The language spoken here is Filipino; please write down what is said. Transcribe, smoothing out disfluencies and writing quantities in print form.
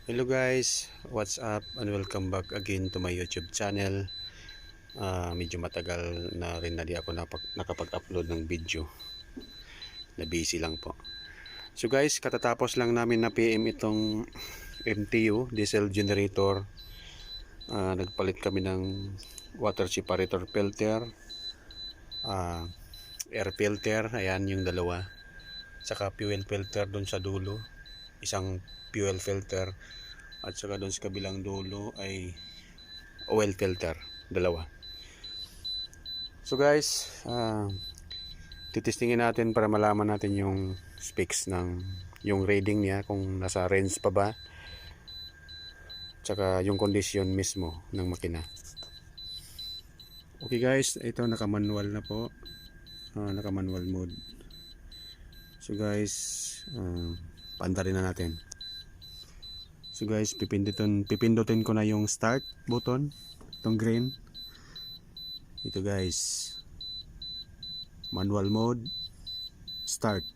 Hello guys, what's up and welcome back again to my YouTube channel. Medyo matagal na rin na di ako nakapag-upload ng video. Na busy lang po. So guys, katatapos lang namin na PM itong MTU diesel generator. Nagpalit kami ng water separator filter, air filter, ayan yung dalawa. Saka fuel filter dun sa dulo, isang fuel filter. At saka doon sa kabilang dulo ay oil filter, dalawa. So guys, titestingin natin para malaman natin yung specs ng yung reading niya, kung nasa range pa ba, tsaka yung condition mismo ng makina. Okay guys, ito naka-manual na po, naka-manual mode. So guys, paandarin na natin. So guys, pipindutin ko na yung start button, itong green. Ito guys, manual mode, start.